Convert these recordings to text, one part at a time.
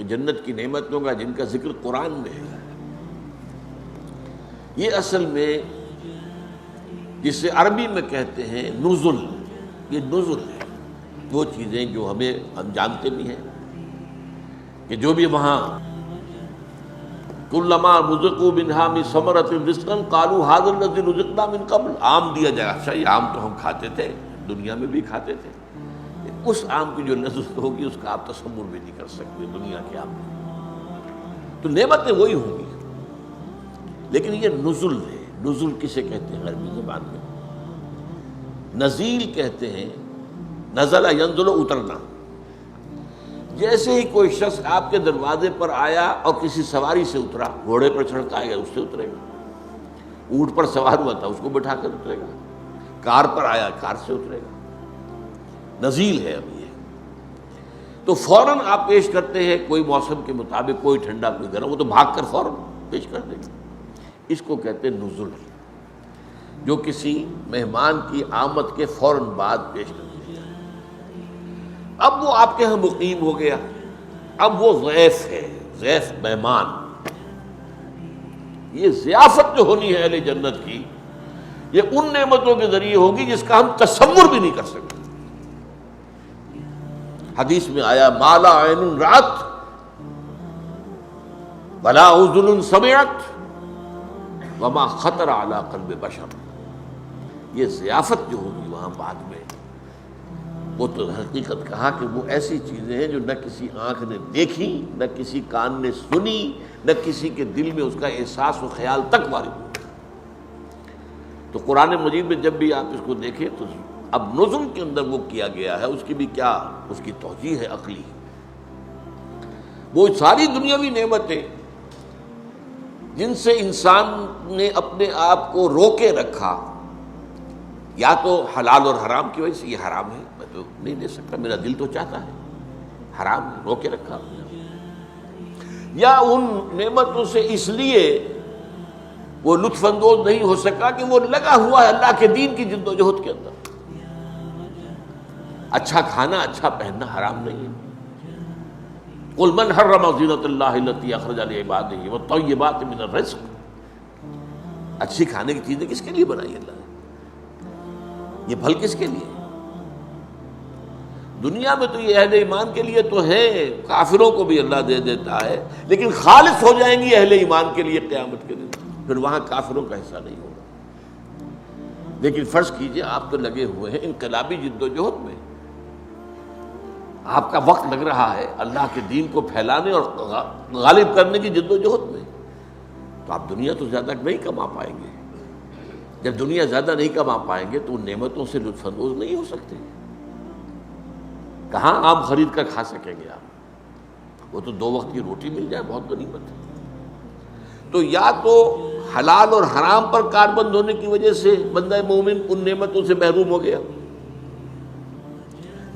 کہ جنت کی نعمتوں کا جن کا ذکر قرآن میں ہے، یہ اصل میں جسے عربی میں کہتے ہیں نزل، یہ نزل ہے، وہ چیزیں جو ہم جانتے بھی ہیں کہ جو بھی وہاں کلما رزقوا منہا من ثمرۃ رزقا قالوا ھذا الذی رزقنا من قبل، آم دیا جائے، اچھا یہ آم تو ہم کھاتے تھے، دنیا میں بھی کھاتے تھے، اس آم کی جو نزل ہوگی اس کا آپ تصور بھی نہیں کر سکتے دنیا کے آم میں، تو نعمتیں وہی ہوں گی، لیکن یہ نزل ہے۔ نزل کسے کہتے ہیں عربی زبان میں؟ نزیل کہتے ہیں، نزل ینزل، اترنا۔ جیسے ہی کوئی شخص آپ کے دروازے پر آیا اور کسی سواری سے اترا، گھوڑے پر چڑھ کے آیا اس سے اترے گا، اونٹ پر سوار ہوا تھا اس کو بٹھا کر اترے گا، کار پر آیا کار سے اترے گا، نزیل ہے اب یہ۔ تو فوراً آپ پیش کرتے ہیں کوئی موسم کے مطابق، کوئی ٹھنڈا کوئی گرم، وہ تو بھاگ کر فوراً پیش کر دیں گے، اس کو کہتے ہیں نزل، جو کسی مہمان کی آمد کے فوراً بعد پیش کر دیا جائے۔ اب وہ آپ کے ہاں مقیم ہو گیا، اب وہ ضیف ہے، ضیف مہمان۔ یہ ضیافت جو ہونی ہے اہل جنت کی، یہ ان نعمتوں کے ذریعے ہوگی جس کا ہم تصور بھی نہیں کر سکتے۔ حدیث میں آیا ما لا عین رأت ولا اذن سمعت وما خطر علی قلب بشر۔ یہ ضیافت جو ہوگی وہاں بعد میں، وہ تو حقیقت کہا کہ وہ ایسی چیزیں ہیں جو نہ کسی آنکھ نے دیکھی، نہ کسی کان نے سنی، نہ کسی کے دل میں اس کا احساس و خیال تک وارد ہوا۔ تو قرآن مجید میں جب بھی آپ اس کو دیکھیں تو اب نزل کے اندر وہ کیا گیا ہے، اس کی بھی کیا اس کی توجیہ ہے عقلی۔ وہ ساری دنیاوی نعمتیں جن سے انسان نے اپنے آپ کو روکے رکھا، یا تو حلال اور حرام کی وجہ سے، یہ حرام ہے میں تو نہیں دے سکتا، میرا دل تو چاہتا ہے، حرام ہے، روکے رکھا، یا ان نعمتوں سے اس لیے وہ لطف اندوز نہیں ہو سکا کہ وہ لگا ہوا ہے اللہ کے دین کی جد و جہد کے اندر۔ اچھا کھانا اچھا پہننا حرام نہیں ہے۔ قل من حرم زینۃ اللہ التی اخرج لعبادہ والطیبات من الرزق، اچھی کھانے کی چیزیں کس کے لیے بنائی اللہ نے؟ یہ پھل کس کے لیے؟ دنیا میں تو یہ اہل ایمان کے لیے تو ہے، کافروں کو بھی اللہ دے دیتا ہے، لیکن خالص ہو جائیں گی اہل ایمان کے لیے قیامت کے دن، پھر وہاں کافروں کا حصہ نہیں ہوگا۔ لیکن فرض کیجئے آپ تو لگے ہوئے ہیں انقلابی جد و جہد میں، آپ کا وقت لگ رہا ہے اللہ کے دین کو پھیلانے اور غالب کرنے کی جد و جہد میں، تو آپ دنیا تو زیادہ نہیں کما پائیں گے۔ جب دنیا زیادہ نہیں کما پائیں گے تو ان نعمتوں سے لطف اندوز نہیں ہو سکتے، کہاں آپ خرید کر کھا سکیں گے آپ؟ وہ تو 2 وقت کی روٹی مل جائے بہت غنیمت ہے۔ تو یا تو حلال اور حرام پر کاربند ہونے کی وجہ سے بندہ مومن ان نعمتوں سے محروم ہو گیا،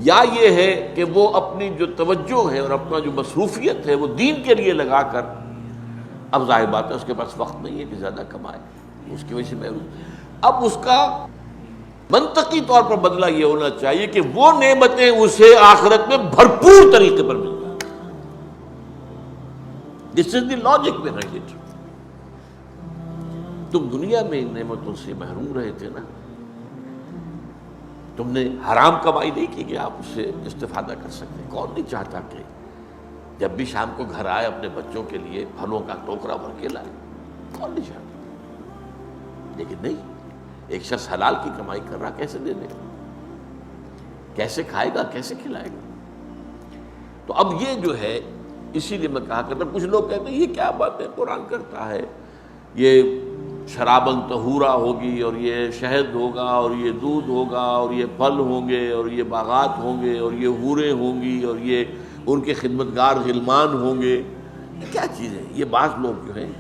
یا یہ ہے کہ وہ اپنی جو توجہ ہے اور اپنا جو مصروفیت ہے وہ دین کے لیے لگا کر، اب ظاہر بات ہے اس کے پاس وقت نہیں ہے کہ زیادہ کمائے، اس کی وجہ سے محروم۔ اب اس کا منطقی طور پر بدلہ یہ ہونا چاہیے کہ وہ نعمتیں اسے آخرت میں بھرپور طریقے پر مل جائیں۔ دس از دی لاجک بیہائنڈ اٹ۔ تم دنیا میں ان نعمتوں سے محروم رہے تھے نا، تم نے حرام کمائی نہیں کی کہ آپ اس سے استفادہ کر سکتے۔ کون نہیں چاہتا کہ جب بھی شام کو گھر آئے اپنے بچوں کے لیے پھلوں کا ٹوکرا بھر کے لائے، کون نہیں چاہتا؟ لیکن نہیں، ایک شخص حلال کی کمائی کر رہا، کیسے دے دے گا؟ کیسے کھائے گا؟ کیسے کھلائے گا؟ تو اب یہ جو ہے، اسی لیے میں کہا کرتا، کچھ لوگ کہتے ہیں یہ کیا بات ہے قرآن کرتا ہے، یہ شراباً طہورا ہوگی اور یہ شہد ہوگا اور یہ دودھ ہوگا اور یہ پھل ہوں گے اور یہ باغات ہوں گے اور یہ حوریں ہوں گی اور یہ ان کے خدمتگار غلمان ہوں گے، یہ کیا چیز ہے؟ یہ بعض لوگ جو ہیں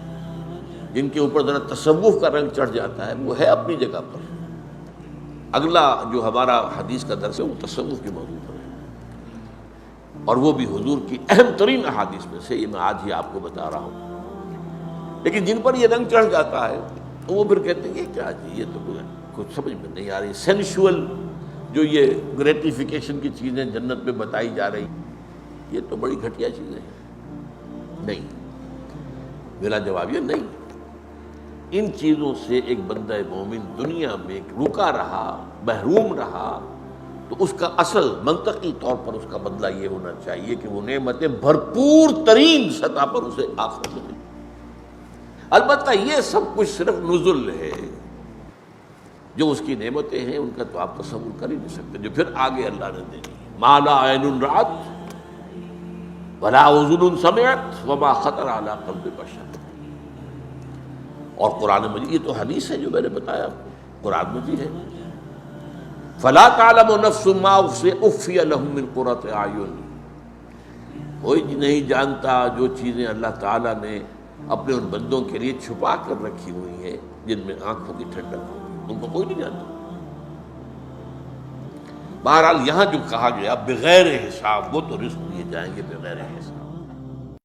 جن کے اوپر ذرا تصوف کا رنگ چڑھ جاتا ہے، وہ ہے اپنی جگہ پر۔ اگلا جو ہمارا حدیث کا درس ہے وہ تصوف کے موضوع پر ہے، اور وہ بھی حضور کی اہم ترین احادیث میں سے، یہ میں آج ہی آپ کو بتا رہا ہوں۔ لیکن جن پر یہ رنگ چڑھ جاتا ہے وہ پھر کہتے ہیں یہ کیا جی، یہ تو کچھ سمجھ میں نہیں آ رہی، سینشول جو یہ گریٹیفیکیشن کی چیزیں جنت میں بتائی جا رہی، یہ تو بڑی گھٹیا چیزیں ہیں۔ نہیں، میرا جواب یہ نہیں۔ ان چیزوں سے ایک بندہ مومن دنیا میں رکا رہا، محروم رہا، تو اس کا اصل منطقی طور پر اس کا بدلہ یہ ہونا چاہیے کہ وہ نعمتیں بھرپور ترین سطح پر اسے آخرت میں ملیں۔ البتہ یہ سب کچھ صرف نزل ہے، جو اس کی نعمتیں ہیں ان کا تو آپ تصور کر ہی نہیں سکتے، جو پھر آگے اللہ نے دینی ہے۔ ما لا عین رأت ولا اذن سمعت وما خطر علی قلب بشر۔ اور قرآن مجید، یہ تو حدیث ہے جو میں نے بتایا آپ کو، قرآن مجید ہے، فلا تعلم نفس ما اخفی لهم من قرۃ اعین، کوئی نہیں جانتا جو چیزیں اللہ تعالیٰ نے اپنے ان بندوں کے لیے چھپا کر رکھی ہوئی ہیں جن میں آنکھوں کی ٹھنڈک ہو، ان کو کوئی نہیں جانتا۔ بہرحال یہاں جو کہا گیا بغیر حساب، وہ تو رزق دیے جائیں گے بغیر حساب۔